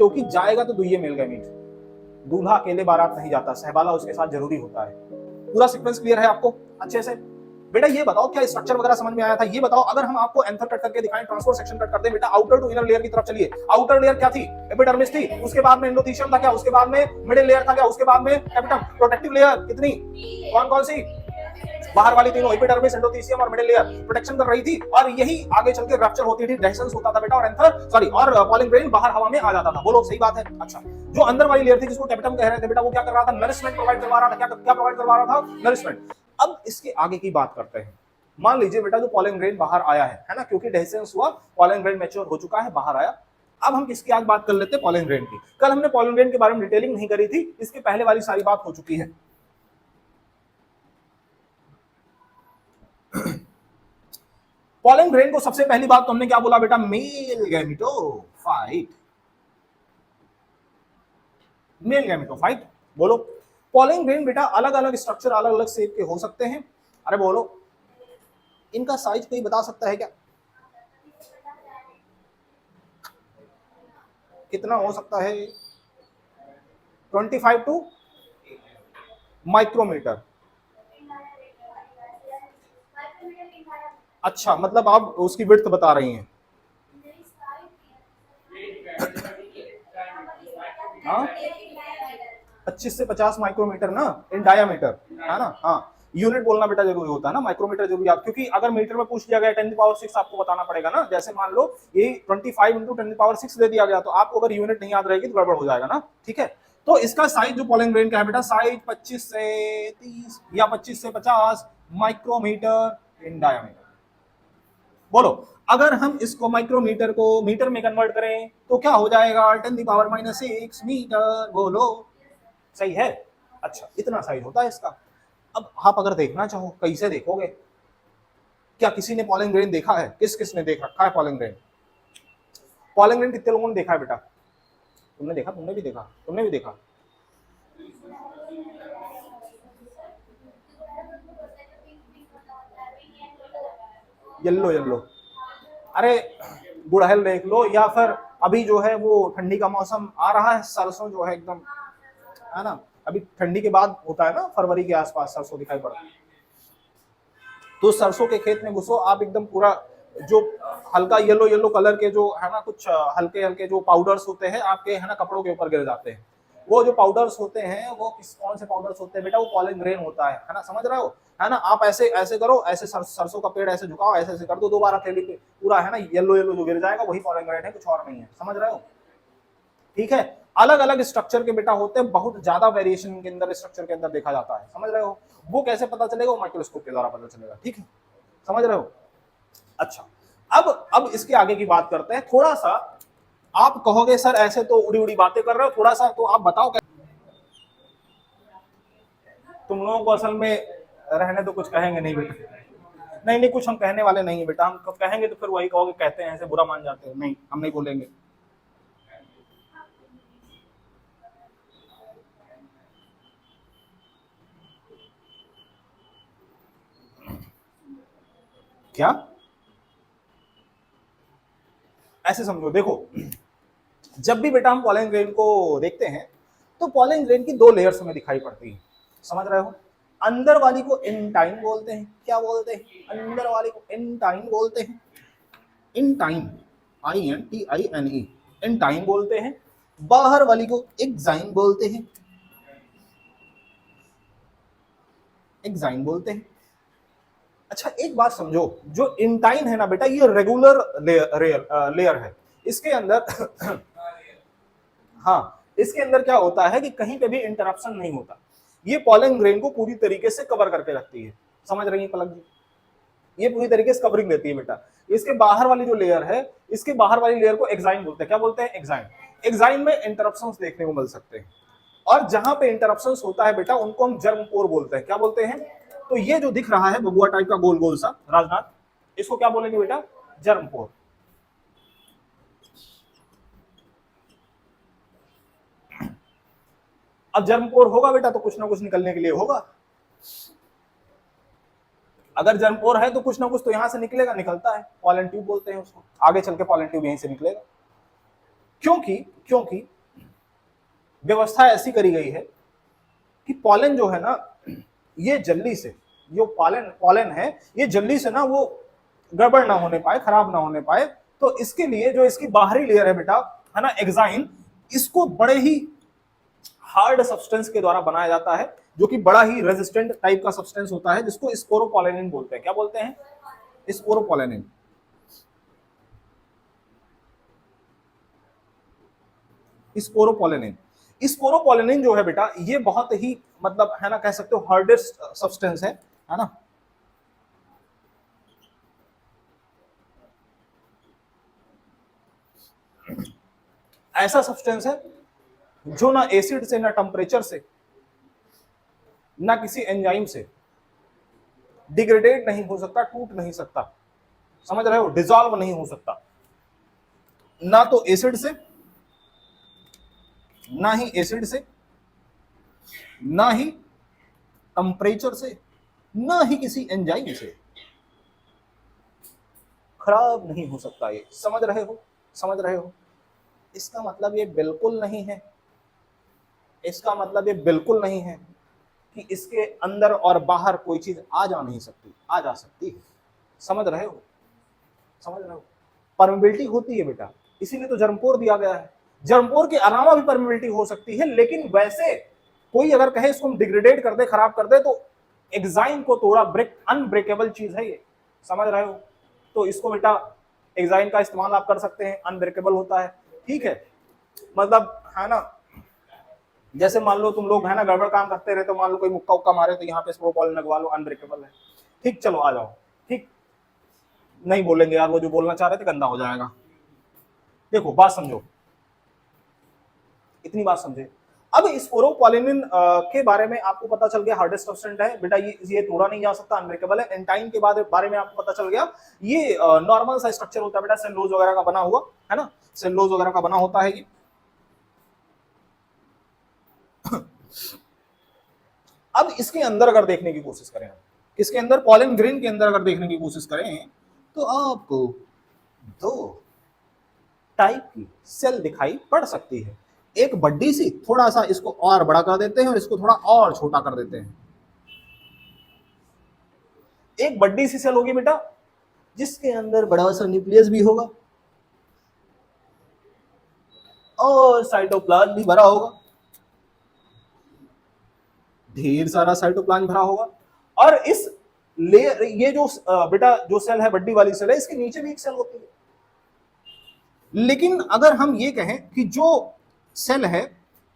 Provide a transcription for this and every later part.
क्योंकि जाएगा तो दुइये मिल गए मीट, दूल्हा अकेले बारात नहीं जाता, सहबाला उसके साथ जरूरी होता है। पूरा सीक्वेंस क्लियर है आपको अच्छे से? बेटा ये बताओ क्या स्ट्रक्चर वगैरह समझ में आया था? ये बताओ अगर हम आपको एंथर कट करके दिखाएं, ट्रांसफर सेक्शन कट कर दें, बेटा आउटर टू इनर लेयर की तरफ चलिए। आउटर लेयर क्या थी? एपिडर्मिस थी, उसके बाद में एंडोथेलियम था क्या, उसके बाद में मिडिल लेयर था क्या, उसके बाद में कैपिटल प्रोटेक्टिव लेयर कितनी, कौन कौन सी? बाहर वाली तीनों, एपिडर्मिस, एंडोथेलियम और मिडिल लेयर प्रोटेक्शन कर रही थी, और यही आगे चल के रप्चर होती थी, डेhiscence होता था बेटा, और एंथर सॉरी और पॉलन ग्रेन बाहर हवा में आ जाता था। बोलो सही बात है? अच्छा, जो अंदर वाली लेयर थी जिसको कैपिटम कह रहे थे बेटा, वो क्या कर रहा था? नरिशमेंट प्रोवाइड करवा रहा था। क्या प्रोवाइड करवा रहा था? नरिशमेंट। अब इसके आगे की बात करते हैं। मान लीजिए बेटा जो पॉलन ग्रेन बाहर आया है ना, क्योंकि डेhiscence हुआ, पॉलन ग्रेन मैच्योर हो चुका है, बाहर आया। अब हम किसकी आज बात कर लेते हैं? पॉलन ग्रेन की। कल हमने पॉलन ग्रेन के बारे में डिटेलिंग नहीं करी थी, इसके पहले वाली सारी बात हो चुकी है। पॉलन ग्रेन को सबसे पहली बात तो हमने क्या बोला बेटा? Male gametophyte. Male gametophyte. बोलो पॉलन ग्रेन बेटा अलग अलग स्ट्रक्चर, अलग अलग शेप के हो सकते हैं। अरे बोलो इनका साइज कोई बता सकता है क्या? कितना हो सकता है? 25 टू माइक्रोमीटर। अच्छा, मतलब आप उसकी विड्थ बता रही हैं? हाँ 25 से 50 माइक्रोमीटर ना, इन डायामीटर, है ना? हाँ, यूनिट बोलना बेटा जरूरी होता है ना, माइक्रोमीटर जरूरी आप, क्योंकि अगर मीटर में पूछ दिया गया 10⁶ आपको बताना पड़ेगा ना। जैसे मान लो ये 25 इंटू 10⁶ दे दिया गया, तो आपको अगर यूनिट नहीं याद रहेगी तो गड़बड़ हो जाएगा ना। ठीक है, तो इसका साइज जो पॉलन ग्रेन का है बेटा, साइज 25 से 30 या 25 से 50 माइक्रोमीटर इन डायामीटर। बोलो अगर हम इसको माइक्रोमीटर को मीटर में कन्वर्ट करें तो क्या हो जाएगा? 10⁻⁻⁶ मीटर। बोलो सही है? अच्छा, इतना साइज होता है इसका। अब आप अगर देखना चाहो कैसे देखोगे? क्या किसी ने पॉलन ग्रेन देखा है? किस किस ने देख रखा है पॉलन ग्रेन? पॉलन ग्रेन कितने लोगों ने देखा है बेटा? तुमने देखा? तुमने भी देखा? तुमने भी देखा? Yellow yellow. अरे गुड़हल देख लो, या फिर अभी जो है वो ठंडी का मौसम आ रहा है, सरसों जो है एकदम, है ना, अभी ठंडी के बाद होता है ना, फरवरी के आसपास सरसों दिखाई पड़ता है। तो सरसों के खेत में घुसो आप, एकदम पूरा जो हल्का येलो येलो कलर के जो है ना, कुछ हल्के हल्के जो पाउडर्स होते हैं आपके, है ना, कपड़ों के ऊपर गिर जाते हैं। वो जो पाउडर्स होते हैं वो किस कौन से पाउडर्स होते हैं बेटा? वो पॉलन ग्रेन होता है ना, समझ रहे हो? है ना, आप ऐसे ऐसे करो, ऐसे सरसों का पेड़ ऐसे झुकाओ, ऐसे ऐसे कर दो, दोबारा थैली पे पूरा, है ना, येलो येलो जो गिर जाएगा वही पॉलन ग्रेन है, कुछ और नहीं है। समझ रहे हो? ठीक है, अलग अलग स्ट्रक्चर के बेटा होते हैं, बहुत ज्यादा वेरिएशन के अंदर स्ट्रक्चर के अंदर देखा जाता है। समझ रहे हो? वो कैसे पता चलेगा? वो माइक्रोस्कोप के द्वारा पता चलेगा। ठीक है, समझ रहे हो? अच्छा, अब इसके आगे की बात करते हैं। थोड़ा सा आप कहोगे सर ऐसे तो उड़ी उड़ी बातें कर रहे हो, थोड़ा सा तो आप बताओ। तुम लोगों को असल में रहने तो कुछ कहेंगे नहीं बेटा। नहीं नहीं, कुछ हम कहने वाले नहीं है बेटा, हम कहेंगे तो फिर वही कहोगे कहते हैं ऐसे, बुरा मान जाते हो। नहीं, हम नहीं बोलेंगे। क्या? ऐसे समझो, देखो जब भी बेटा हम पॉलन ग्रेन को देखते हैं तो पॉलन ग्रेन की दो लेयर्स हमें दिखाई पड़ती है। समझ रहे हो? अंदर वाली को इंटाइन बोलते हैं। क्या बोलते हैं? अंदर वाली को इंटाइन बोलते हैं। इंटाइन, INTINE, इंटाइन बोलते हैं। बाहर वाली को एक्साइन बोलते हैं। एक्साइन बोलते हैं। अच्छा एक बात समझो, जो इंटाइन है ना बेटा, ये रेगुलर लेयर है। इसके अंदर हाँ, इसके अंदर क्या होता है कि कहीं पे भी इंटरप्शन नहीं होता। ये पॉलन ग्रेन को पूरी तरीके से कवर करके रखती है। समझ रही है पलक जी? ये पूरी तरीके से कवरिंग देती है बेटा। इसके बाहर वाली जो लेयर है, इसके बाहर वाली लेयर को एक्साइन बोलते हैं। क्या बोलते हैं? एक्साइन। एक्साइन में इंटरप्शंस देखने को मिल सकते हैं, और जहां पे इंटरप्शंस होता है बेटा उनको हम जर्म पोर बोलते हैं। क्या बोलते हैं? तो ये जो दिख रहा है बबुआ टाइप का गोल गोल सा राजनाथ, इसको क्या बोलेंगे बेटा? जर्म पोर। अब जर्म पोर होगा बेटा तो कुछ ना कुछ निकलने के लिए होगा। अगर जर्म पोर है तो कुछ ना कुछ तो यहां से निकलेगा, निकलता है, पॉलन ट्यूब बोलते हैं उसको। आगे चल के पॉलन ट्यूब यहीं से निकलेगा। क्योंकि क्योंकि व्यवस्था ऐसी करी गई है कि पॉलन जो है ना, ये जल्दी से, जो पॉलन पॉलन है ये जल्दी से ना वो गड़बड़ ना होने पाए, खराब ना होने पाए। तो इसके लिए जो इसकी बाहरी लेयर है बेटा, है ना, एक्साइन, इसको बड़े ही हार्ड सब्सटेंस के द्वारा बनाया जाता है, जो कि बड़ा ही रेजिस्टेंट टाइप का सब्सटेंस होता है, जिसको स्पोरोपोलेनिन बोलते हैं। क्या बोलते हैं? स्पोरोपोलेनिन। स्पोरोपोलेनिन। स्पोरोपोलेनिन जो है बेटा, ये बहुत ही मतलब, है ना, कह सकते हो हार्डेस्ट सब्सटेंस है ना। ऐसा सब्सटेंस है जो ना एसिड से, ना टेम्परेचर से, ना किसी एंजाइम से डिग्रेडेट नहीं हो सकता, टूट नहीं सकता, समझ रहे हो, डिसॉल्व नहीं हो सकता, ना तो एसिड से, ना ही एसिड से, ना ही टेम्परेचर से, ना ही किसी एंजाइम से खराब नहीं हो सकता। ये समझ रहे हो? समझ रहे हो? इसका मतलब ये बिल्कुल नहीं है, इसका मतलब ये बिल्कुल नहीं है कि इसके अंदर और बाहर कोई चीज आ जा नहीं सकती, आ जा सकती है। समझ रहे हो? समझ रहे हो? परमेबिलिटी होती है बेटा, इसीलिए तो जर्मपोर दिया गया है। जर्मपोर के अलावा भी परमेबिलिटी हो सकती है, लेकिन वैसे कोई अगर कहे इसको हम डिग्रेडेट कर दे, खराब कर दे, तो एग्जाइन को तोड़ा, ब्रेक, अनब्रेकेबल चीज है ये। समझ रहे हो? तो इसको बेटा एग्जाइन का इस्तेमाल आप कर सकते हैं, अनब्रेकेबल होता है, ठीक है। मतलब, है ना, जैसे मान लो तुम लोग, है ना, गड़बड़ काम करते रहे, तो मान लो कोई मुक्का उक्का मारे, तो यहाँ पे स्पोरोपोलेनिन लगवा लो, अनब्रेकेबल है। ठीक, चलो आ जाओ। ठीक, नहीं बोलेंगे यार, वो जो बोलना चाह रहे थे गंदा हो जाएगा। देखो बात समझो, इतनी बात समझे। अब स्पोरोपोलेनिन के बारे में आपको पता चल गया, हार्डेस्ट सब्सटेंस है बेटा, ये तोड़ा नहीं जा सकता, अनब्रेकेबल है। एंटाइन के बारे में आपको पता चल गया, ये नॉर्मल सा स्ट्रक्चर होता है बेटा, सेलुलोज वगैरह का बना हुआ, है ना, सेलुलोज वगैरह का बना होता है ये। अब इसके अंदर अगर देखने की कोशिश करें, किसके अंदर, पॉलन ग्रेन के अंदर अगर देखने की कोशिश करें, तो आपको दो टाइप की सेल दिखाई पड़ सकती है। एक बड्डी सी, थोड़ा सा इसको और बड़ा कर देते हैं और इसको थोड़ा और छोटा कर देते हैं। एक बड्डी सी सेल होगी बेटा, जिसके अंदर बड़ा सा न्यूक्लियस भी होगा और साइटोप्लाज्म भी भरा होगा, ढेर सारा साइटोप्लाज्म भरा होगा। और इस लेयर, ये जो बेटा जो सेल है, बड्डी वाली सेल है, इसके नीचे भी एक सेल होती है। लेकिन अगर हम ये कहें कि जो सेल है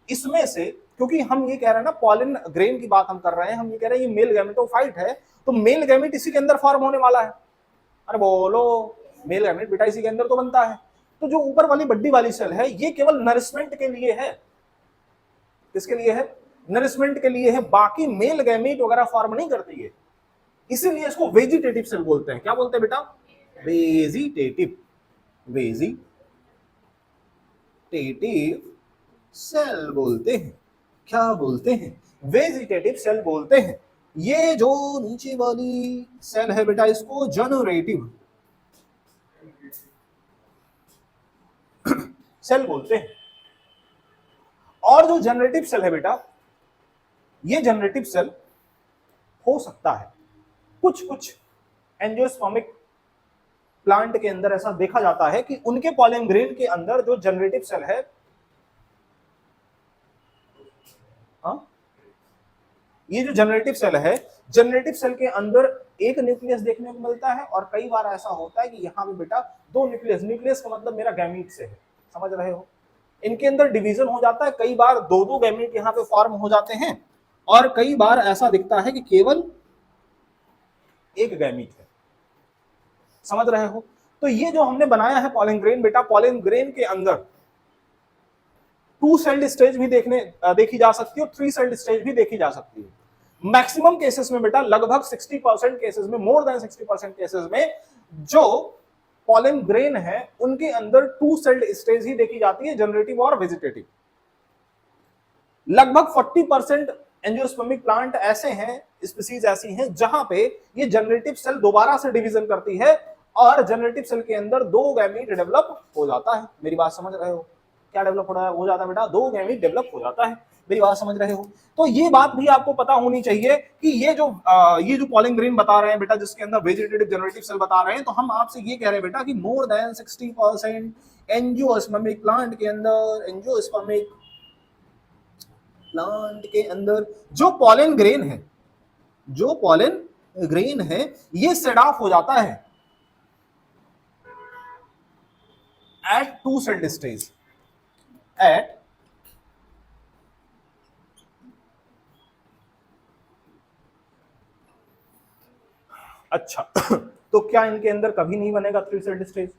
इसमें से, क्योंकि हम ये कह रहे हैं ना, पॉलन ग्रेन की बात हम कर रहे हैं, हम ये कह रहे हैं ये मेल गैमेटोफाइट है, तो मेल गैमेट इसी के अंदर फॉर्म होने वाला है। अरे बोलो, मेल गैमेट बेटा इसी के अंदर तो बनता है। तो जो ऊपर वाली बड्डी वाली सेल है, ये केवल नरिशमेंट के लिए है। किसके लिए है? नरिशमेंट के लिए है, बाकी मेल गैमेट वगैरह फॉर्म नहीं करती है। इसीलिए इसको वेजिटेटिव सेल बोलते हैं। क्या बोलते हैं बेटा? वेजिटेटिव, वेजिटेटिव सेल बोलते हैं। क्या बोलते हैं? वेजिटेटिव सेल बोलते हैं। ये जो नीचे वाली सेल है बेटा, इसको जनरेटिव सेल बोलते हैं। और जो जनरेटिव सेल है बेटा, ये जनरेटिव सेल हो सकता है कुछ कुछ एंजियोस्पर्मिक प्लांट के अंदर ऐसा देखा जाता है कि उनके पॉलन ग्रेन के अंदर जो जनरेटिव सेल है, ये जो जनरेटिव सेल है, जनरेटिव सेल के अंदर एक न्यूक्लियस देखने को मिलता है, और कई बार ऐसा होता है कि यहाँ पे बेटा दो न्यूक्लियस, न्यूक्लियस का मतलब मेरा गैमीट से है। समझ रहे हो? इनके अंदर डिवीजन हो जाता है, कई बार दो दो गैमीट यहाँ पे फॉर्म हो जाते हैं, और कई बार ऐसा दिखता है कि केवल एक गैमीट है। समझ रहे हो? तो ये जो हमने बनाया है पॉलन ग्रेन बेटा, पॉलन ग्रेन के अंदर टू सेल्ड स्टेज भी देखी जा सकती है और थ्री सेल्ड स्टेज भी देखी जा सकती है। मैक्सिमम केसेस में बेटा, लगभग 60% केसेस में, मोर देन 60% केसेस में, जो पॉलन ग्रेन है उनके अंदर टू सेल्ड स्टेज ही देखी जाती है, जनरेटिव और वेजिटेटिव। लगभग 40% एंजियोस्पर्मिक प्लांट ऐसे हैं, स्पीसीज ऐसी हैं, जहां पे ये जनरेटिव सेल दोबारा से डिवीजन करती है और जनरेटिव सेल के अंदर दो गैमीट डेवलप हो जाता है। मेरी बात समझ रहे हो? क्या डेवलप हो जाता है बेटा, 2 गैमीट डेवलप हो जाता है। मेरी बात समझ रहे हो? तो ये बात भी आपको पता होनी चाहिए कि ये जो पॉलिन ग्रेन बता रहे हैं बेटा, जिसके अंदर वेजिटेटिव जनरेटिव सेल बता रहे हैं, तो हम आपसे ये कह रहे हैं बेटा कि मोर देन 60% एंजियोस्पर्मिक प्लांट के अंदर जो पॉलिन ग्रेन है ये सेड ऑफ हो जाता है at 2 cell stage at अच्छा तो क्या इनके अंदर कभी नहीं बनेगा 3 सेल स्टेज?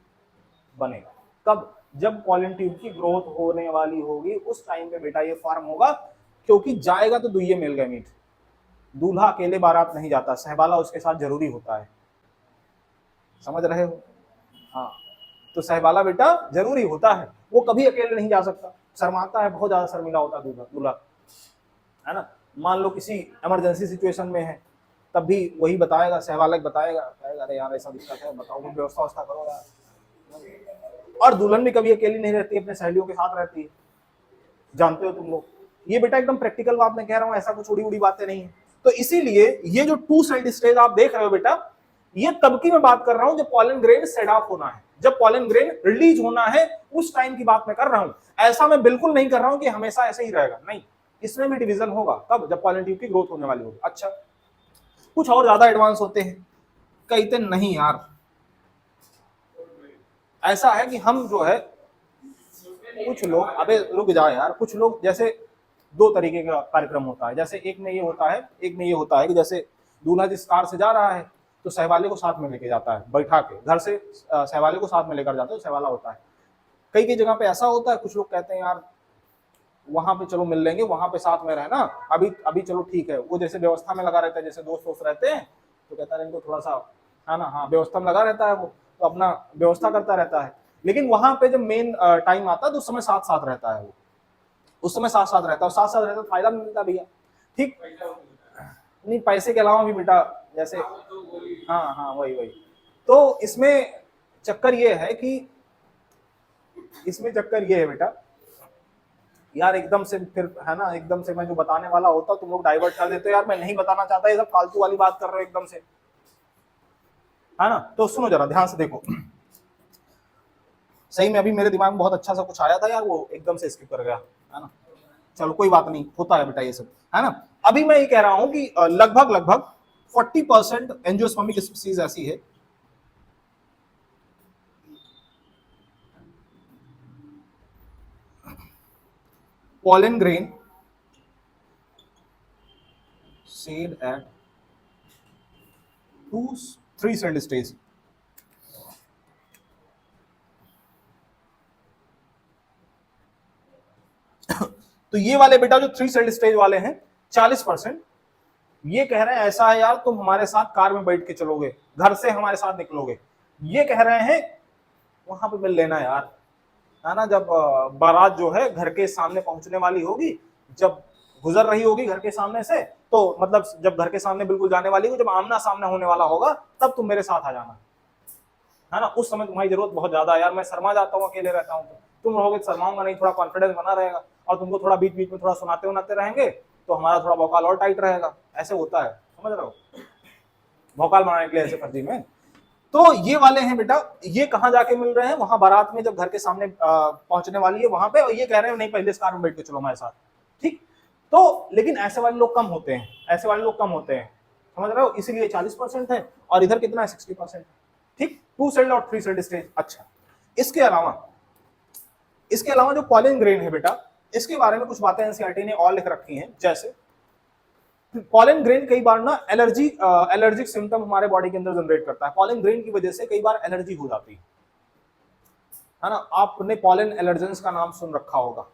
बनेगा। कब? जब पॉलन ट्यूब की ग्रोथ होने वाली होगी उस टाइम पे बेटा ये फॉर्म होगा, क्योंकि जाएगा तो दुइये मेल गैमीट। दूल्हा अकेले बारात नहीं जाता, सहबाला उसके साथ जरूरी होता है। समझ रहे हो? हाँ, तो सहबाला बेटा जरूरी होता है, वो कभी अकेले नहीं जा सकता, शर्माता है, बहुत ज्यादा शर्मिला होता है दूल्हा, है ना। मान लो किसी इमरजेंसी सिचुएशन में है, तब भी वही बताएगा, सहबालक बताएगा, कहेगा अरे यार ऐसा दिक्कत है, बताओ कुछ व्यवस्था करो यार। और दुल्हन भी कभी अकेली नहीं रहती, अपने सहेलियों के साथ रहती है, जानते हो तुम लोग। ये बेटा एकदम प्रैक्टिकल बात मैं कह रहा हूँ, ऐसा कुछ उड़ी उड़ी बातें नहीं है। तो इसीलिए ये जो 2 सेल स्टेज आप देख रहे हो बेटा, ये तब की मैं बात कर रहा हूं जब पॉलन ग्रेन सेड ऑफ होना है, जब पॉलन ग्रेन रिलीज होना है, उस टाइम की बात मैं कर रहा हूं। ऐसा मैं बिल्कुल नहीं कर रहा हूं कि हमेशा ऐसे ही रहेगा, नहीं, इसमें भी डिवीजन होगा। कब? जब पॉलन ट्यूब की ग्रोथ होने वाली होगी। अच्छा, कुछ और ज्यादा एडवांस होते हैं, कहते नहीं यार, ऐसा है कि हम जो है, कुछ लोग, अबे रुक जाओ यार, कुछ लोग जैसे 2 तरीके का कार्यक्रम होता है। जैसे एक में ये होता है कि जैसे दूल्हा जिस कार से जा रहा है तो सहवाले को साथ में लेके जाता है, बैठा के घर से सहवाले को साथ में लेकर जाता है, तो सहवाला होता है। कई कई जगह पे ऐसा होता है, कुछ लोग कहते हैं यार वहां पे चलो मिल लेंगे, वहां पे साथ में रहना, अभी चलो ठीक है। वो जैसे व्यवस्था में लगा रहता है, जैसे दोस्त रहते हैं, तो कहता है इनको थोड़ा सा, है ना, हाँ, व्यवस्था में लगा रहता है वो, तो अपना व्यवस्था करता रहता है। लेकिन वहां पे जब मेन टाइम आता है तो उस समय साथ साथ रहता है, वो उस समय साथ साथ रहता है, और साथ साथ रहता है तो फायदा मिलता भैया। ठीक नहीं, पैसे के अलावा भी बेटा, जैसे हाँ हाँ वही वही। तो इसमें चक्कर ये है बेटा यार, एकदम से फिर, है ना, एकदम से मैं जो बताने वाला होता तुम लोग डाइवर्ट कर देते हो यार, मैं नहीं बताना चाहता, ये सब फालतू वाली बात कर रहे हो एकदम से, है ना। तो सुनो जरा ध्यान से देखो, सही में अभी मेरे दिमाग में बहुत अच्छा सा कुछ आया था यार, वो एकदम से स्किप कर गया, है ना। चलो कोई बात नहीं, होता है बेटा ये सब, है ना। अभी मैं ये कह रहा हूं कि लगभग 40% एंजियोस्पर्मिक स्पीसीज ऐसी है pollen grain seed at 2-3 cell stage। तो ये वाले बेटा जो 3 सेल स्टेज वाले हैं 40%, ये कह रहे हैं ऐसा है यार, तुम हमारे साथ कार में बैठ के चलोगे, घर से हमारे साथ निकलोगे, ये कह रहे हैं वहां पे मिल लेना यार, है ना। जब बारात जो है घर के सामने पहुंचने वाली होगी, जब गुजर रही होगी घर के सामने से, तो मतलब जब घर के सामने बिल्कुल जाने वाली हो, जब आमना सामना होने वाला होगा, तब तुम मेरे साथ आ जाना, है ना। उस समय तुम्हारी जरूरत बहुत ज्यादा है यार, मैं शर्मा जाता हूँ, अकेले रहता हूँ, तुम रहोगे तो शर्माऊंगा नहीं, थोड़ा कॉन्फिडेंस बना रहेगा, और तुमको थोड़ा बीच बीच में थोड़ा सुनाते रहेंगे, तो हमारा थोड़ा भौकाल और टाइट रहेगा। ऐसे होता है, समझ रहे हो, भौकाल बनाने के लिए ऐसे फर्जी में। तो ये वाले हैं बेटा, ये कहाँ जाके मिल रहे हैं, वहां बारात में, जब घर के सामने पहुंचने वाली है वहां पे, और ये कह रहे हैं नहीं पहले इस कार में बैठ के चलो हमारे साथ, ठीक। तो लेकिन ऐसे वाले लोग कम होते हैं, समझ रहे हो, इसीलिए 40% है, और इधर कितना है, 60%, ठीक। 2 सेल और 3 सेल स्टेज। अच्छा, इसके अलावा जो पॉलन ग्रेन है बेटा, इसके बारे में कुछ बातें एनसीईआरटी ने और लिख रखी हैं। जैसे पॉलन ग्रेन कई बार ना एलर्जिक सिम्टम हमारे बॉडी के अंदर जनरेट करता है, पॉलन ग्रेन की वजह से कई बार एलर्जी हो जाती है ना। आपने पॉलन एलर्जेंस का नाम सुन रखा होगा,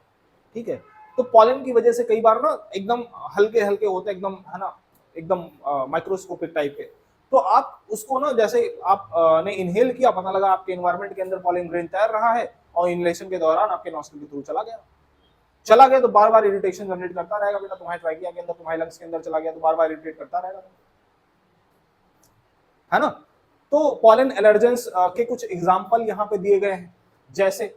ठीक है। तो पॉलन की वजह से कई बार ना एकदम हल्के हल्के होते हैं, एकदम, है ना, एकदम माइक्रोस्कोपिक टाइप के। तो आप उसको ना, जैसे आप ने इनहेल किया, पता लगा आपके एनवायरमेंट के अंदर पॉलन ग्रेन तैर रहा है, और इनहेलेशन के दौरान आपके नॉस्ट्रिल के थ्रू चला गया, तो बार बार इरिटेशन जनरेट करता रहेगा बेटा, तुम्हारे ट्रैकिया के अंदर, तुम्हारे लंग्स के अंदर चला गया, तो बार बार इरिटेट करता रहेगा, है ना। तो पॉलन एलर्जेंस के कुछ एग्जांपल यहाँ पे दिए गए हैं, जैसे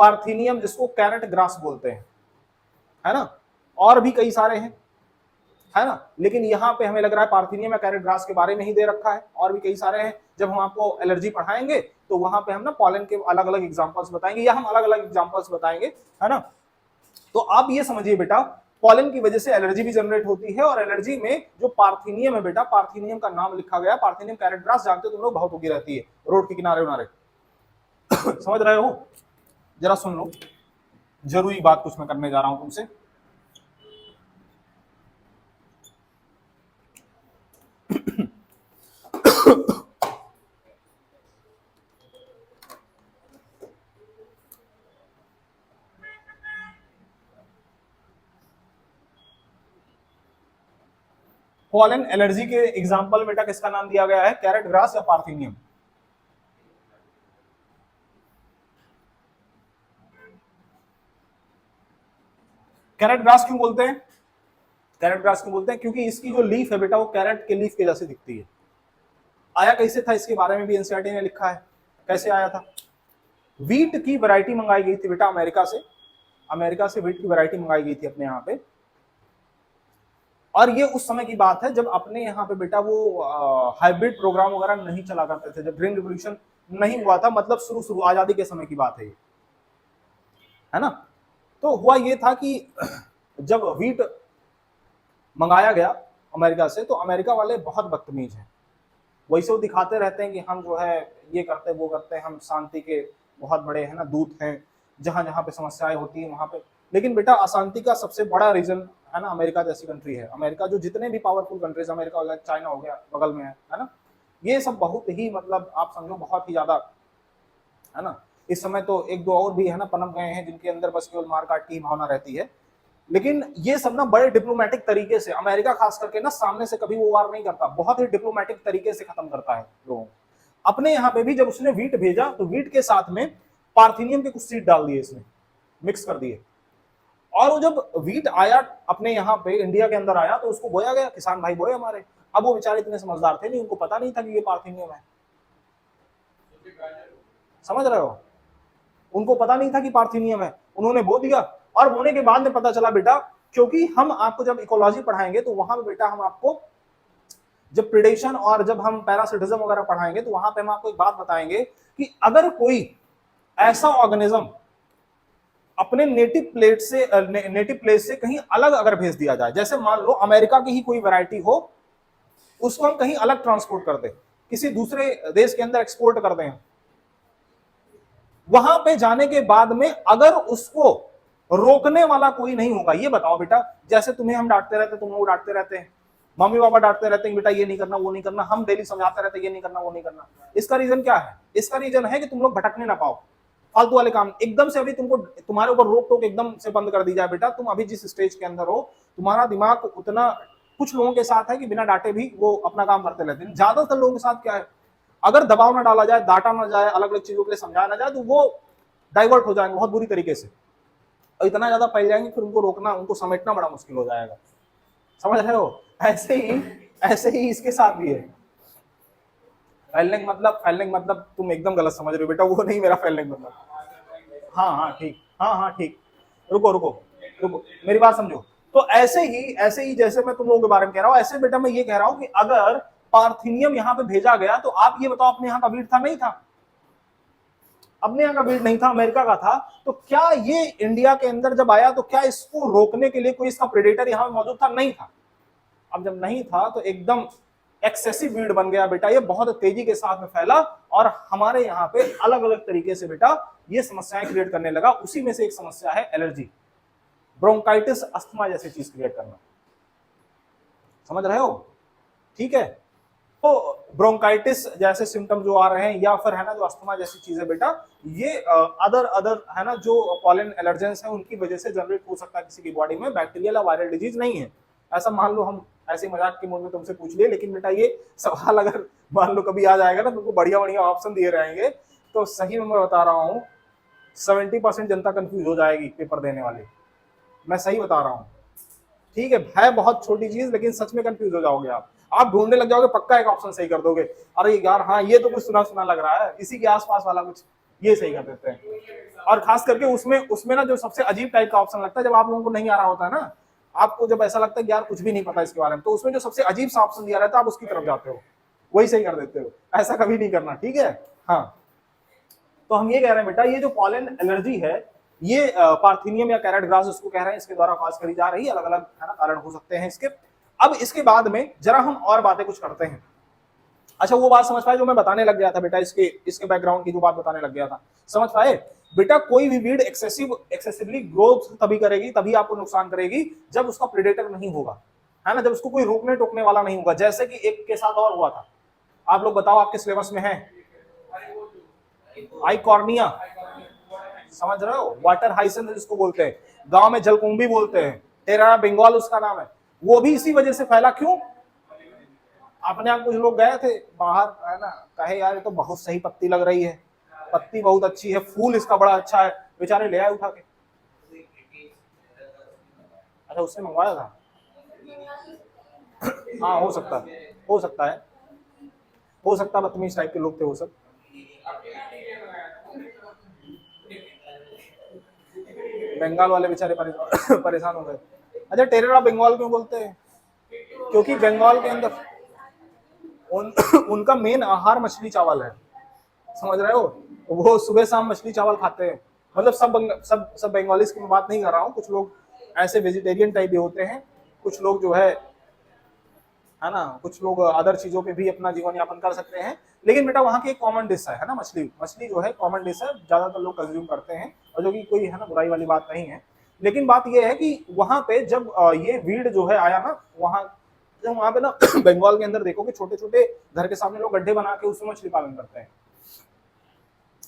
पार्थेनियम जिसको कैरेट ग्रास बोलते हैं, है ना, और भी कई सारे हैं, है ना, लेकिन यहाँ पे हमें लग रहा है पार्थेनियम या कैरेट ग्रास के बारे में ही दे रखा है, और भी कई सारे हैं। जब हम आपको एलर्जी पढ़ाएंगे तो वहां पे हम ना पॉलन के अलग अलग एग्जांपल्स बताएंगे, या हम अलग अलग एग्जांपल्स बताएंगे, है ना। तो आप ये समझिए बेटा, पॉलन की वजह से एलर्जी भी जनरेट होती है, और एलर्जी में जो पार्थेनियम है बेटा, पार्थेनियम का नाम लिखा गया, पार्थेनियम कैरेट ग्रास जानते हो तुम लोग, बहुत उगी रहती है रोड के किनारे उनारे समझ रहे हो, जरा सुन लो, जरूरी बात कुछ मैं करने जा रहा हूं तुमसे। पॉलन एलर्जी के एग्जांपल बेटा किसका नाम दिया गया है, कैरेट ग्रास या पार्थेनियम? कैरेट ग्रास क्यों बोलते हैं, कैरेट ग्रास क्यों बोलते हैं? क्योंकि इसकी जो लीफ है बेटा वो कैरेट के लीफ के जैसे दिखती है। आया कैसे था, इसके बारे में भी एनसीईआरटी ने लिखा है, कैसे आया था। वीट की वैरायटी मंगाई गई थी बेटा अमेरिका से, अमेरिका से वीट की वैरायटी मंगाई गई थी अपने यहाँ पे, और ये उस समय की बात है जब अपने यहाँ पे बेटा वो हाइब्रिड प्रोग्राम वगैरह नहीं चला करते थे, जब ग्रीन रिवोल्यूशन नहीं हुआ था, मतलब शुरू आजादी के समय की बात है ये, है ना। तो हुआ ये था कि जब वीट मंगाया गया अमेरिका से, तो अमेरिका वाले बहुत बदतमीज हैं, वैसे वो दिखाते रहते हैं कि हम जो है ये करते वो करते हैं, हम शांति के बहुत बड़े है ना दूत हैं, जहां जहां पे समस्याएं होती हैं वहां पे। लेकिन बेटा अशांति का सबसे बड़ा रीजन है ना अमेरिका जैसी कंट्री है। अमेरिका जो जितने भी पावरफुल कंट्रीज, अमेरिका हो गया, चाइना हो गया बगल में है ना, ये सब बहुत ही मतलब आप समझो बहुत ही ज्यादा, है ना। इस समय तो एक दो और भी है ना पनप गए हैं जिनके अंदर बस केवल मार काट की भावना रहती है, लेकिन ये सब ना बड़े डिप्लोमेटिक तरीके से, अमेरिका खास करके ना सामने से कभी वो वार नहीं करता, बहुत ही डिप्लोमेटिक तरीके से खत्म करता है लोगों को। अपने यहाँ पे भी जब उसने वीट भेजा तो वीट के साथ में पार्थेनियम के कुछ सीड डाल दिए, इसमें मिक्स कर दिए, और वो जब वीट आया अपने यहाँ पे इंडिया के अंदर आया तो उसको बोया गया, किसान भाई बोए हमारे। अब वो बेचारे इतने समझदार थे नहीं, उनको पता नहीं था कि ये पार्थेनियम है, समझ रहे हो, उनको पता नहीं था कि पार्थेनियम है, उन्होंने बो दिया, और बोने के बाद में पता चला बेटा, क्योंकि हम आपको जब इकोलॉजी पढ़ाएंगे तो वहां पे बेटा हम आपको जब प्रिडेशन और जब हम पैरासिटिज्म वगैरह पढ़ाएंगे तो वहां पे हम आपको एक बात बताएंगे कि अगर कोई ऐसा ऑर्गेनिज्म अपने नेटिव प्लेस से कहीं अलग अगर भेज दिया जाए, जैसे मान लो अमेरिका की ही कोई वैरायटी हो, उसको हम कहीं अलग ट्रांसपोर्ट कर दें, किसी दूसरे देश के अंदर एक्सपोर्ट कर दें, वहां पे जाने के बाद में अगर उसको रोकने वाला कोई नहीं होगा, ये बताओ बेटा, जैसे तुम्हें हम डांटते रहते, तुम लोग डांटते रहते हैं, मम्मी पापा डांटते रहते हैं बेटा ये नहीं करना वो नहीं करना, हम डेली समझाते रहते हैं ये नहीं करना वो नहीं करना, इसका रीजन क्या है? इसका रीजन है कि तुम लोग भटकने ना पाओ, फालतू वाले काम एकदम से अभी तुमको तुम्हारे ऊपर रोक टोक एकदम से बंद कर दी जाए बेटा, तुम अभी जिस स्टेज के अंदर हो तुम्हारा दिमाग उतना, कुछ लोगों के साथ है कि बिना डांटे भी वो अपना काम करते रहते हैं, ज्यादातर लोगों के साथ क्या है, अगर दबाव ना डाला जाए, डांटा ना जाए, अलग अलग चीजों के लिए समझाया ना जाए तो वो डाइवर्ट हो जाएंगे बहुत बुरी तरीके से, और इतना ज्यादा फैल जाएंगे फिर उनको रोकना, उनको समेटना बड़ा मुश्किल हो जाएगा, समझ रहे हो। ऐसे ही इसके साथ भी है। फैलने का मतलब तुम एकदम गलत समझ रहे हो बेटा, वो नहीं मेरा फैलने का मतलब। हाँ ठीक, हाँ ठीक, रुको रुको रुको, मेरी बात समझो। तो ऐसे ही जैसे मैं तुम लोगों के बारे में कह रहा हूँ, ऐसे बेटा मैं ये कह रहा हूँ कि अगर पार्थेनियम यहाँ पे भेजा गया तो आप ये बताओ अपने यहाँ का वीट था नहीं था? अपने यहाँ का वीट नहीं था, अमेरिका का था, तो क्या ये इंडिया के अंदर जब आया तो क्या इसको रोकने के लिए कोई इसका प्रेडेटर यहाँ पे मौजूद था? नहीं था। अब जब नहीं था तो एकदम एक्सेसिव वीड बन गया बेटा, ये बहुत तेजी के साथ में फैला और हमारे यहाँ पे अलग अलग तरीके से बेटा ये समस्याएं क्रिएट करने लगा। उसी में से एक समस्या है एलर्जी, ब्रोंकाइटिस, अस्थमा जैसी चीज क्रिएट करना, समझ रहे हो? ठीक है, तो ब्रोंकाइटिस जैसे सिम्टम जो आ रहे हैं या फिर है ना जो अस्थमा जैसी चीजें बेटा, ये अदर है ना जो पॉलन एलर्जेंस है उनकी वजह से जनरेट हो सकता है किसी की बॉडी में, बैक्टीरियल या वायरल डिजीज नहीं है। ऐसा मान लो हम ऐसे मजाक के मूड में तुमसे पूछ लिए, लेकिन बेटा ये सवाल अगर मान लो कभी आ जाएगा ना, तुमको बढ़िया बढ़िया ऑप्शन दिए रहेंगे तो सही में मैं बता रहा हूँ 70% जनता कंफ्यूज हो जाएगी पेपर देने वाली, मैं सही बता रहा हूँ। ठीक है बहुत छोटी चीज, लेकिन सच में कंफ्यूज हो जाओगे आप ढूंढने लग जाओगे, पक्का एक ऑप्शन सही कर दोगे, अरे यार हाँ ये तो कुछ सुना सुना लग रहा है, इसी के आसपास वाला कुछ ये सही कर देते हैं। और खास करके उसमें उसमें ना जो सबसे अजीब टाइप का ऑप्शन लगता है, जब आप लोगों को नहीं आ रहा होता है ना, आपको जब ऐसा लगता है कि यार कुछ भी नहीं पता इसके बारे में, तो उसमें जो सबसे अजीब सा ऑप्शन दिया रहता है आप उसकी तरफ जाते हो, वही सही कर देते हो। ऐसा कभी नहीं करना, ठीक है। हाँ, तो हम ये कह रहे हैं बेटा, ये जो पॉलन एलर्जी है, ये पार्थिनियम या कैरेट ग्रास उसको कह रहे हैं, इसके द्वारा कॉज करी जा रही है। अलग अलग है ना कारण हो सकते हैं इसके। अब इसके बाद में जरा हम और बातें कुछ करते हैं। अच्छा, वो बात समझ पाए जो मैं बताने लग गया था बेटा, इसके इसके बैकग्राउंड की जो बात बताने लग गया था, समझ पाए बेटा? कोई भी वीड एक्सेसिवली ग्रोथ तभी करेगी, तभी आपको नुकसान करेगी, जब उसका प्रेडेटर नहीं होगा, है ना, जब उसको कोई रोकने टोकने वाला नहीं होगा। जैसे कि एक के साथ और हुआ था, आप लोग बताओ आपके सिलेबस में है, आइकॉर्निया, समझ रहे हो? वाटर हाइसेंथ जिसको बोलते हैं, गांव में जलकुंभी बोलते हैं, टेरारा बंगाल उसका नाम है। वो भी इसी वजह से फैला। क्यों? अपने आप कुछ लोग गए थे बाहर, है ना, कहे यार ये तो बहुत सही पत्ती लग रही है, पत्ती बहुत अच्छी है, फूल इसका बड़ा अच्छा है, बेचारे ले आए उठा के। अच्छा, उससे मंगवाया था? हाँ, हो सकता है, हो सकता है, हो सकता है बदतमीज टाइप के लोग थे वो सब। बंगाल वाले बेचारे परेशान हो गए। अच्छा, टेरेरा बंगाल क्यों बोलते हैं? क्योंकि बंगाल के अंदर उनका मेन आहार मछली चावल है, समझ रहे हो? वो सुबह शाम मछली चावल खाते हैं। मतलब सब बंगालीज की मैं बात नहीं कर रहा हूँ, कुछ लोग ऐसे वेजिटेरियन टाइप भी होते हैं, कुछ लोग जो है ना, कुछ लोग अदर चीजों पे भी अपना जीवन यापन कर सकते हैं। लेकिन बेटा वहाँ की एक कॉमन डिश है ना, मछली। मछली जो है कॉमन डिश है, ज्यादातर लोग कंज्यूम करते हैं, और जो कि कोई है ना बुराई वाली बात नहीं है। लेकिन बात यह है कि वहां पे जब ये वीड जो है आया ना, वहां पे ना बंगाल के अंदर देखो कि छोटे छोटे घर के सामने लोग गड्ढे बना के उसमें मछली पालन करते हैं।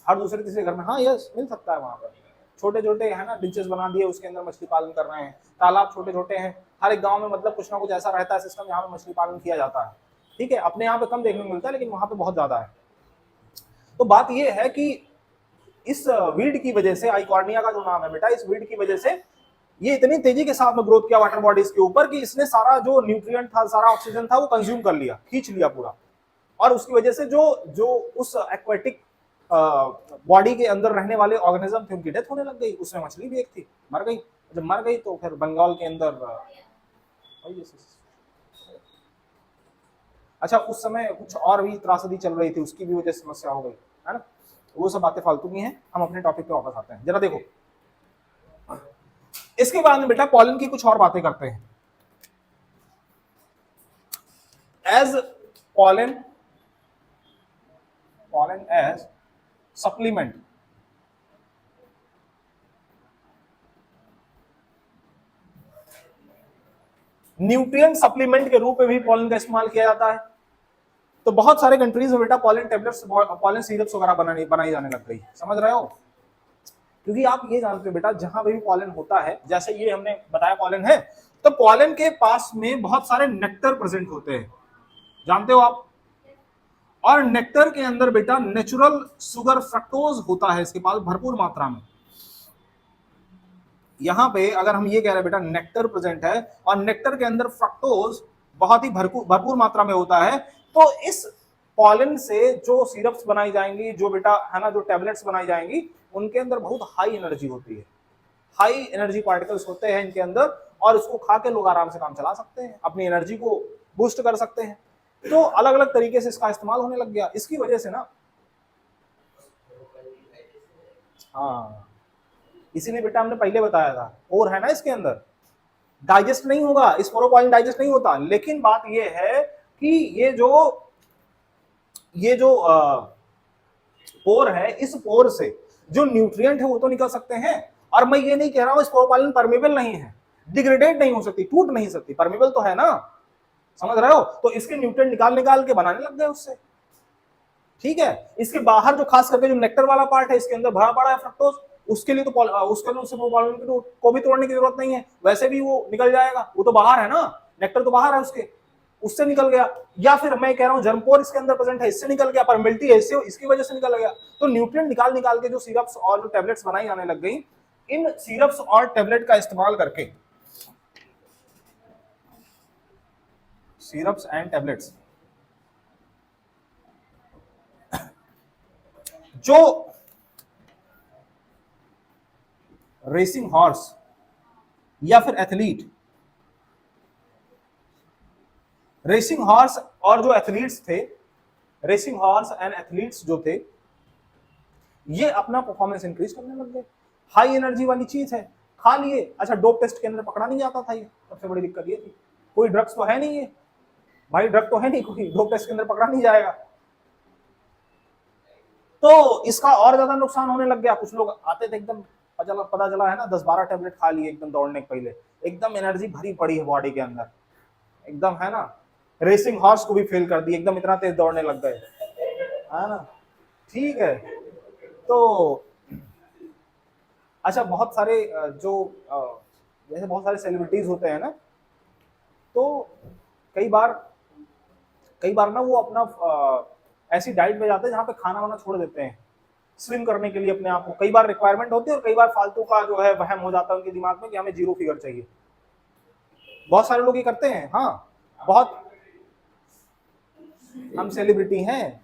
हर दूसरे तीसरे घर में, हाँ यस, मिल सकता है वहां पर। छोटे छोटे है ना डिचेस बना दिए, उसके अंदर मछली पालन कर रहे हैं। तालाब छोटे छोटे हैं, हर एक गांव में मतलब कुछ ना कुछ ऐसा रहता है सिस्टम जहाँ पे मछली पालन किया जाता है। ठीक है, अपने यहाँ पे कम देखने को मिलता है, लेकिन वहां पे बहुत ज्यादा है। तो बात यह है कि इस वीड की वजह से, आइकॉर्निया का जो नाम है बेटा, इस वीड की वजह से ये इतनी तेजी के साथ में ग्रोथ किया वाटर बॉडीज के ऊपर कि इसने सारा जो न्यूट्रिएंट था, सारा ऑक्सीजन था, वो कंज्यूम कर लिया, खींच लिया पूरा। और उसकी वजह से जो जो उस एक्वेटिक बॉडी के अंदर रहने वाले ऑर्गेनिज्म थे उनकी डेथ होने लग गई। उसमें मछली भी एक थी, मर गई। जब मर गई तो फिर बंगाल के अंदर अच्छा, उस समय कुछ और भी त्रासदी चल रही थी, उसकी भी वजह से समस्या हो गई, है ना। वो सब बातें फालतू की हैं, हम अपने टॉपिक पे वापस आते हैं। जरा देखो, इसके बाद में बेटा पॉलन की कुछ और बातें करते हैं। As pollen as supplement, nutrient supplement के रूप में भी पॉलन का इस्तेमाल किया जाता है। तो बहुत सारे कंट्रीज में बेटा पॉलन टेबलेट्स, पॉलन सिरप्स वगैरह बनाई जाने लग गई, समझ रहे हो? क्योंकि आप ये जानते हो बेटा, जहां भी पॉलन होता है, जैसे ये हमने बताया पॉलन है, तो पॉलन के पास में बहुत सारे नेक्टर प्रेजेंट होते हैं, जानते हो आप? और नेक्टर के अंदर बेटा नेचुरल शुगर फ्रक्टोज होता है इसके पास भरपूर मात्रा में। यहां पे अगर हम ये कह रहे हैं बेटा नेक्टर प्रेजेंट है और नेक्टर के अंदर फ्रक्टोज बहुत ही भरपूर मात्रा में होता है, तो इस पॉलन से जो सिरप्स बनाई जाएंगी, जो बेटा है ना, जो टैबलेट्स बनाई जाएंगी, उनके अंदर बहुत हाई एनर्जी होती है, हाई एनर्जी पार्टिकल्स होते हैं इनके अंदर, और उसको खा के लोग आराम से काम चला सकते हैं, अपनी एनर्जी को बूस्ट कर सकते हैं। तो अलग अलग तरीके से इसका इस्तेमाल होने लग गया। इसकी वजह से ना, हाँ, इसीलिए बेटा हमने पहले बताया था, और है ना इसके अंदर डाइजेस्ट नहीं होगा, स्पोरोपॉलन डाइजेस्ट नहीं होता। लेकिन बात यह है कि ये जो पोर है, इस पोर से जो न्यूट्रिएंट है वो तो निकल सकते हैं। और मैं ये नहीं कह रहा हूं स्पोरोपॉलन परमेबल नहीं है, डिग्रेडेड नहीं हो सकती, टूट नहीं सकती, परमेबल तो है ना, समझ रहे हो? तो इसके न्यूट्रिएंट निकाल निकाल के बनाने लग गए उससे। ठीक है, इसके बाहर जो खास करके जो नेक्टर वाला पार्ट है, इसके अंदर भरा पड़ा है फ्रक्टोज, उसके लिए तो को भी तोड़ने की जरूरत नहीं है, वैसे भी वो निकल जाएगा, वो तो बाहर है ना, नेक्टर तो बाहर है उसके, उससे निकल गया। या फिर मैं कह रहा हूं जर्मपोर इसके अंदर प्रेजेंट है, इससे निकल गया, परमिलिटी है इसकी वजह से निकल गया। तो न्यूट्रिएंट निकाल निकाल के जो सिरप्स और जो टैबलेट्स बनाई जाने लग गई, इन सिरप्स और टैबलेट का इस्तेमाल करके, सिरप्स एंड टैबलेट्स, जो रेसिंग हॉर्स या फिर एथलीट, रेसिंग हॉर्स और जो एथलीट्स थे, रेसिंग हॉर्स एंड एथलीट्स जो थे, ये अपना परफॉर्मेंस इंक्रीज करने लग गए। हाई एनर्जी वाली चीज है, खा लिए, अच्छा डोप टेस्ट के अंदर पकड़ा नहीं जाता था, ये सबसे बड़ी दिक्कत ये थी। कोई ड्रग्स तो है नहीं है भाई, ड्रग तो है नहीं कोई, डोप टेस्ट के अंदर पकड़ा नहीं जाएगा। तो इसका और ज्यादा नुकसान होने लग गया। कुछ लोग आते थे एकदम पता चला है ना 10-12 टेबलेट खा लिए एकदम दौड़ने के पहले, एकदम एनर्जी भरी पड़ी है बॉडी के अंदर, एकदम है ना, रेसिंग हॉर्स को भी फेल कर दी, एकदम इतना तेज दौड़ने लग गए, है ना। ठीक है, तो अच्छा बहुत सारे जो जैसे बहुत सारे सेलिब्रिटीज होते हैं ना, तो कई बार ना वो अपना ऐसी डाइट पे जाते हैं जहाँ पे खाना वाना छोड़ देते हैं स्लिम करने के लिए अपने आप को। कई बार रिक्वायरमेंट होती है और कई बार फालतू का जो है वहम हो जाता है उनके दिमाग में कि हमें जीरो फिगर चाहिए। बहुत सारे लोग ये करते हैं, हाँ बहुत, हम सेलिब्रिटी हैं,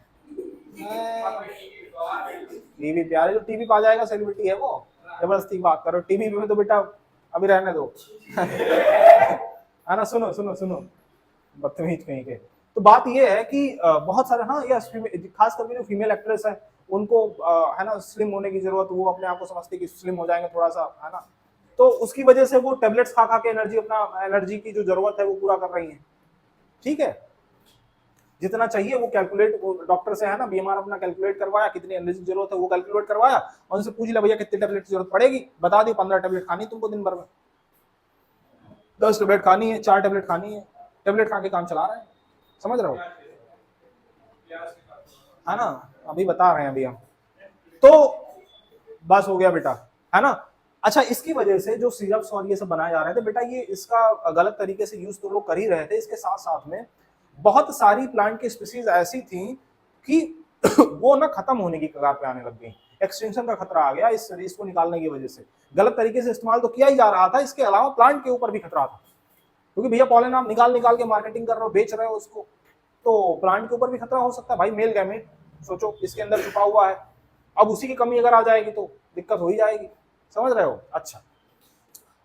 टीवी प्यारे, जो टीवी पे आ जाएगा सेलिब्रिटी है वो, जबरदस्ती की बात करो, टीवी पे तो बेटा अभी रहने दो है ना। सुनो सुनो सुनो, बदतमीज कहीं के। तो बात ये है कि बहुत सारे, हाँ यस, खास करके जो फीमेल एक्ट्रेस है उनको है ना स्लिम होने की जरूरत, वो अपने आप को समझते कि स्लिम हो जाएंगे थोड़ा सा, है ना, तो उसकी वजह से वो टेबलेट्स खा खा के एनर्जी की जो जरूरत है वो पूरा कर रही है। ठीक है, जितना चाहिए वो कैलकुलेट, वो डॉक्टर से है ना बीएमआर अपना कैलकुलेट करवाया, कितनी एनर्जी की जरूरत है वो कैलकुलेट करवाया, और उनसे पूछ लिया भैया कितनी टेबलेट की जरूरत पड़ेगी, बता दी 15 टेबलेट खानी तुमको दिन भर में, 10 टेबलेट खानी है, 4 टेबलेट खानी है, टेबलेट खा के काम चला रहे हैं, समझ रहे हो, है ना, अभी बता रहे हैं अभी हम। तो बस हो गया बेटा, है ना। अच्छा, इसकी वजह से जो सिरप्स और ये सब बनाए जा रहे थे बेटा, ये इसका गलत तरीके से यूज तो लोग कर ही रहे थे, इसके साथ साथ में बहुत सारी प्लांट की स्पीसीज ऐसी थी कि वो ना खत्म होने की कगार पे आने लग गई, एक्सटिंक्शन का खतरा आ गया इसको निकालने की वजह से। गलत तरीके से इस्तेमाल तो किया ही जा रहा था, इसके अलावा प्लांट के ऊपर भी खतरा था, क्योंकि भैया पॉलन आप निकाल निकाल के मार्केटिंग कर रहे हो, बेच रहे हो उसको, तो प्लांट के ऊपर भी खतरा हो सकता है भाई। मेल गैमेट सोचो इसके अंदर छुपा हुआ है, अब उसी की कमी अगर आ जाएगी तो दिक्कत हो ही जाएगी, समझ रहे हो। अच्छा,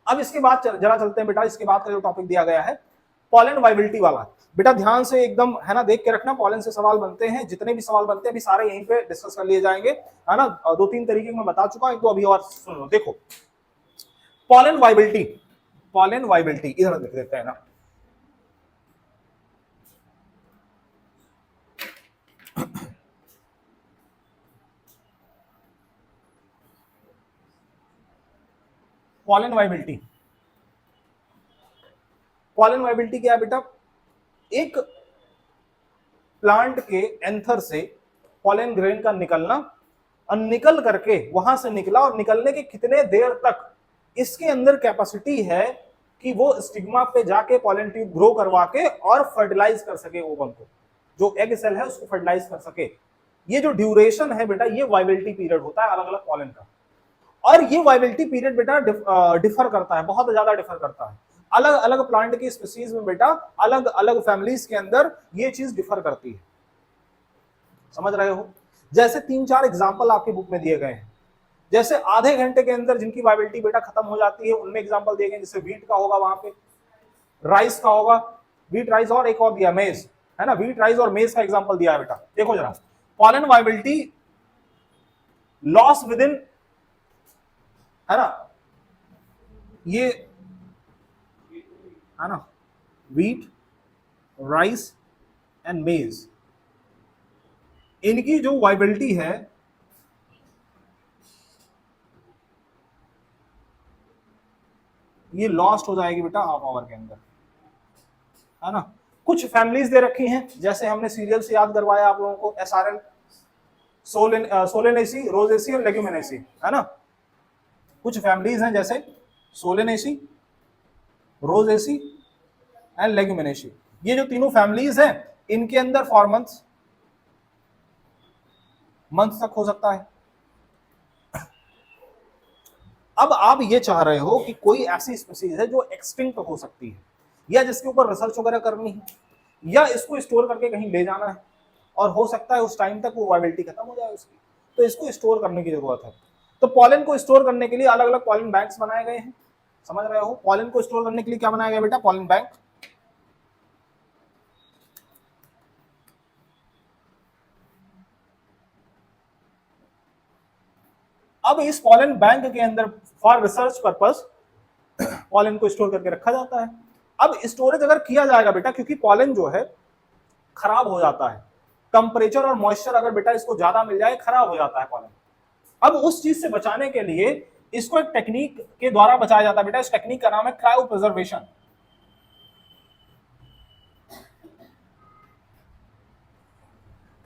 अब इसके बाद जरा चलते हैं बेटा, इसके बाद का जो टॉपिक दिया गया है पॉलन वाइबिलिटी वाला। बेटा ध्यान से एकदम है ना देख के रखना, पॉलन से सवाल बनते हैं, जितने भी सवाल बनते हैं अभी सारे यहीं पे डिस्कस कर लिए जाएंगे, है ना। 2-3 तरीके मैं बता चुका हूं, एक तो अभी और सुन लो। देखो पॉलन वाइबिलिटी, पॉलन वाइबिलिटी इधर लिख देते हैं ना। पॉलन वाइबिलिटी, पॉलन वाइबिलिटी क्या है बेटा, एक प्लांट के एंथर से पॉलन ग्रेन का निकलना, और निकल करके वहां से निकला और निकलने के कितने देर तक इसके अंदर कैपेसिटी है कि वो स्टिग्मा पे जाके पॉलन ट्यूब ग्रो करवा के और फर्टिलाइज कर सके ओवम को, जो एग सेल है उसको फर्टिलाइज कर सके। ये जो ड्यूरेशन है बेटा, ये वाइबिलिटी पीरियड होता है अलग अलग पॉलन का, और ये वाइबिलिटी पीरियड बेटा डिफर करता है, बहुत ज्यादा डिफर करता है। अलग अलग प्लांट की स्पीसीज में बेटा, अलग अलग फैमिलीज के अंदर ये चीज डिफर करती है, समझ रहे हो। जैसे 3-4 एग्जांपल आपके बुक में दिए गए हैं, जैसे आधे घंटे के अंदर जिनकी वाइबिलिटी बेटा खत्म हो जाती है उनमें एग्जांपल दिए गए, जैसे व्हीट का होगा, वहां पे राइस का होगा, व्हीट राइस, और एक और दिया मेज, है ना, व्हीट राइस और मेज का एग्जांपल दिया है बेटा। देखो जरा, pollen viability loss with in, है ना, ये है ना, व्हीट, राइस एंड मेज, इनकी जो वाइबिलिटी है ये लॉस्ट हो जाएगी बेटा हाफ आवर के अंदर, है ना। कुछ फैमिलीज दे रखी हैं, जैसे हमने सीरियल से याद करवाया आप लोगों को, SRL, सोलेनेसी, रोजेसी और लेग्यूमिनेसी, है ना। कुछ फैमिलीज हैं जैसे सोलेनेसी, रोजेसी एंड लेग्यूमिनेसी, ये जो तीनों फैमिलीज हैं इनके अंदर 4 मंथ तक हो सकता है। अब आप ये चाह रहे हो कि कोई ऐसी स्पीसीज है जो एक्सटिंक्ट हो सकती है, या जिसके ऊपर रिसर्च वगैरह करनी है, या इसको स्टोर करके कहीं ले जाना है, और हो सकता है उस टाइम तक वो वाइबिलिटी खत्म हो जाए उसकी, तो इसको स्टोर करने की जरूरत है। तो पॉलन को स्टोर करने के लिए अलग अलग पॉलन बैंक्स बनाए गए हैं, समझ रहे हो। पॉलन को स्टोर करने के लिए क्या बनाया गया बेटा, पॉलन बैंक। अब इस पॉलन बैंक के अंदर फॉर रिसर्च पर्पस पॉलन को स्टोर करके रखा जाता है। अब स्टोरेज अगर किया जाएगा बेटा, क्योंकि पॉलन जो है खराब हो जाता है, टेम्परेचर और मॉइस्चर अगर बेटा इसको ज्यादा मिल जाए खराब हो जाता है पॉलन। अब उस चीज से बचाने के लिए इसको एक टेक्निक के द्वारा बचाया जाता है बेटा, इस टेक्निक का नाम है क्रायो प्रिजर्वेशन।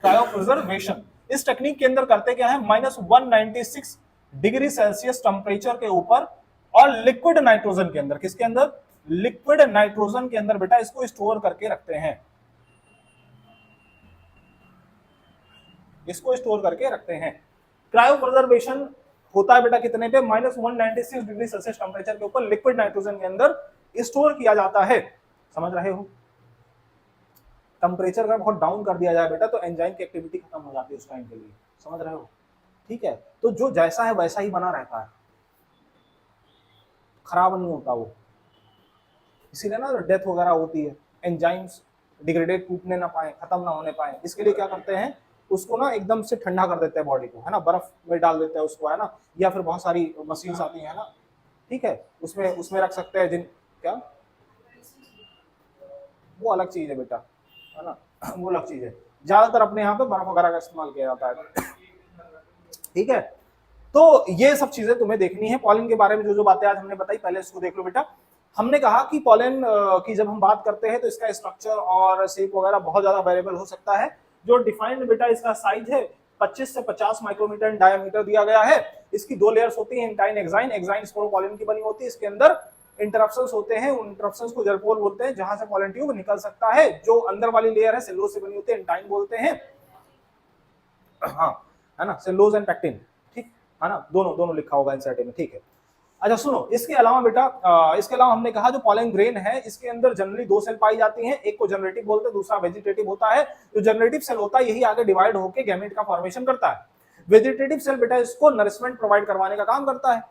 क्रायो प्रिजर्वेशन इस टेक्निक के अंदर करते क्या है, -196 डिग्री सेल्सियस टेम्परेचर के ऊपर और लिक्विड नाइट्रोजन के अंदर, किसके अंदर, लिक्विड नाइट्रोजन के अंदर बेटा इसको स्टोर करके रखते हैं, इसको स्टोर करके रखते हैं। क्रायो प्रिजर्वेशन होता है बेटा कितने पे, -196 डिग्री सेल्सियस टेम्परेचर के ऊपर लिक्विड नाइट्रोजन के अंदर स्टोर किया जाता है, समझ रहे हो। टेम्परेचर अगर बहुत डाउन कर दिया जाए बेटा तो एंजाइम की एक्टिविटी खत्म हो जाती है उस टाइम के लिए, समझ रहे हो, ठीक है। तो जो जैसा है वैसा ही बना रहता है, खराब नहीं होता वो, इसीलिए ना डेथ वगैरह होती है, एंजाइम्स डिग्रेडेड, टूटने ना पाए, खत्म ना होने पाए, इसके लिए क्या करते हैं, उसको ना एकदम से ठंडा कर देते हैं बॉडी को, है ना, बर्फ में डाल देते हैं उसको, है ना, या फिर बहुत सारी मशीन्स आती है ना, ठीक है, उसमें उसमें रख सकते हैं, जिन क्या, वो अलग चीज है बेटा, है ना, वो अलग चीज है। ज्यादातर अपने यहाँ पे बर्फ वगैरह का इस्तेमाल किया जाता है, ठीक है। तो ये सब चीजें तुम्हें देखनी है। पॉलन के बारे में जो जो बातें आज हमने बताई पहले इसको देख लो बेटा। हमने कहा कि पॉलन की जब हम बात करते हैं तो इसका स्ट्रक्चर और शेप वगैरह बहुत ज्यादा वेरिएबल हो सकता है। जो डिफाइंड बेटा इसका साइज है 25 से 50 माइक्रोमीटर डायमीटर दिया गया है। इसकी दो लेयर्स होती हैं, इंटाइन एक्साइन। एक्साइन स्पोरोपॉलन की बनी होती है, इसके अंदर इंटरप्शंस होते हैं, उन इंटरप्शंस को जर्पोल बोलते हैं, जहां से पॉलन ट्यूब निकल सकता है। जो अंदर वाली लेयर है सेलुलोज से बनी होती है, इंटाइन बोलते हैं, हाँ, है ना, सेलुलोज एंड पैक्टिन, ठीक है ना, दोनों दोनों लिखा होगा इंसर्ट में, ठीक है। अच्छा सुनो, इसके अलावा बेटा इसके अलावा हमने कहा जो पॉलन ग्रेन है इसके अंदर जनरली दो सेल पाई जाती हैं, एक को जनरेटिव बोलते हैं, दूसरा वेजिटेटिव होता है। जो जनरेटिव सेल होता है यही आगे डिवाइड होकर गैमेट का फॉर्मेशन करता है। वेजिटेटिव सेल बेटा इसको नरिशमेंट प्रोवाइड करवाने का काम करता है।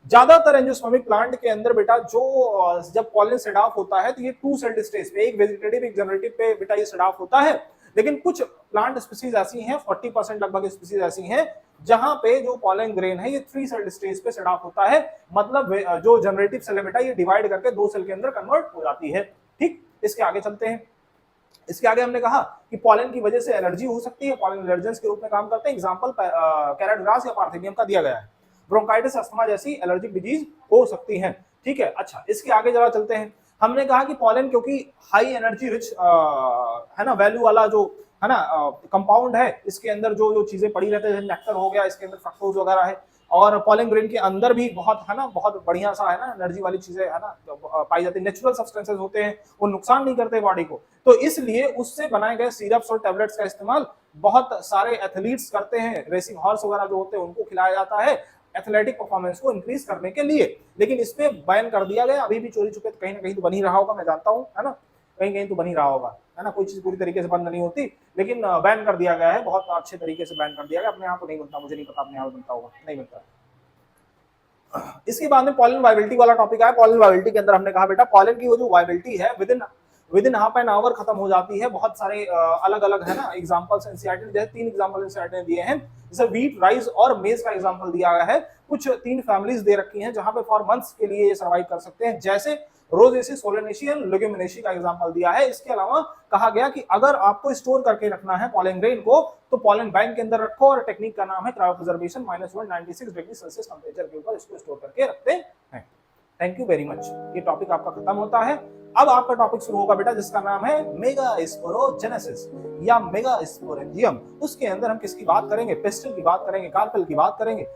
ज्यादातर एंजियोस्पर्मिक प्लांट के अंदर बेटा जो जब पॉलन सेड ऑफ होता है तो ये टू सेल्ड स्टेज पे, एक वेजिटेटिव एक जनरेटिव पे बेटा ये सेड ऑफ होता है। लेकिन कुछ प्लांट स्पीसीज ऐसी हैं, 40% लगभग स्पीसीज ऐसी हैं जहां पे जो पॉलन ग्रेन है ये 3 सेल्ड स्टेज पे सेड ऑफ होता है। मतलब जो जनरेटिव सेल है बेटा ये डिवाइड करके 2 सेल के अंदर कन्वर्ट हो जाती है, ठीक। इसके आगे चलते हैं। इसके आगे हमने कहा कि पॉलन की वजह से एलर्जी हो सकती है, पॉलन एलर्जेंस के रूप में काम करते हैं। एग्जांपल कैरेट ग्रास या पार्थेनियम का दिया गया है। ब्रोंकाइटिस, अस्थमा जैसी एलर्जिक डिजीज हो सकती है, ठीक है। अच्छा, इसके आगे जरा चलते हैं। हमने कहा कि पॉलन क्योंकि हाई एनर्जी रिच है ना, वैल्यू वाला जो है ना कंपाउंड है, इसके अंदर जो जो चीजें पड़ी रहते हैं, नेक्टर हो गया, इसके अंदर फ्रक्टोज वगैरह है, और पॉलन ग्रेन के अंदर भी बहुत है ना, बहुत बढ़िया सा है ना एनर्जी वाली चीजें है ना पाई जाती है। नेचुरल सब्सटेंसेस होते हैं, वो नुकसान नहीं करते बॉडी को, तो इसलिए उससे बनाए गए सिरप्स और टैबलेट्स का इस्तेमाल बहुत सारे एथलीट्स करते हैं। रेसिंग हॉर्स वगैरह जो होते हैं उनको खिलाया जाता है एथलेटिक परफॉर्मेंस को इंक्रीज करने के लिए। लेकिन इस पे बैन कर दिया गया। अभी भी चोरी छुपे कहीं ना कहीं तो बन ही रहा होगा, मैं जानता हूँ, है ना, कहीं कहीं तो बन ही रहा होगा, है ना, कोई चीज पूरी तरीके से बंद नहीं होती, लेकिन बैन कर दिया गया है, बहुत अच्छे तरीके से बैन कर दिया गया। अपने यहाँ तो नहीं बनता, मुझे नहीं पता अपने यहाँ बनता होगा, नहीं बनता। इसके बाद में पॉलन वायबिलिटी वाला टॉपिक है। पॉलन वायबिलिटी के अंदर हमने कहा बेटा पॉलन की वो जो वायबिलिटी है with in half an hour खत्म हो जाती है। बहुत सारे अलग अलग है ना एग्जांपल्स एनसीईआरटी ने, जैसे 3 एग्जांपल एनसीईआरटी ने दिए हैं, जैसे व्हीट, राइस और मेज का एग्जांपल दिया गया है। कुछ 3 फैमिलीज दे रखी हैं जहां पे फॉर मंथ्स के लिए ये सर्वाइव कर सकते हैं, जैसे रोजेसी, सोलेनेसी एंड लेग्यूमिनेसी का एग्जांपल दिया है। इसके अलावा कहा गया कि अगर आपको स्टोर करके रखना है पॉलन ग्रेन को तो पॉलन बैंक के अंदर रखो, और टेक्निक का नाम है क्रायोप्रिजर्वेशन। -196 डिग्री सेल्सियस टेम्परेचर के ऊपर इसको स्टोर करके रखते हैं। Thank you very much. ये टॉपिक आपका खत्म होता है। अब आपका टॉपिक शुरू होगा बेटा जिसका नाम है मेगास्पोरोजेनेसिस या मेगास्पोरेंजियम। उसके अंदर हम किसकी बात करेंगे, पिस्टिल की बात करेंगे, कार्पेल की बात करेंगे।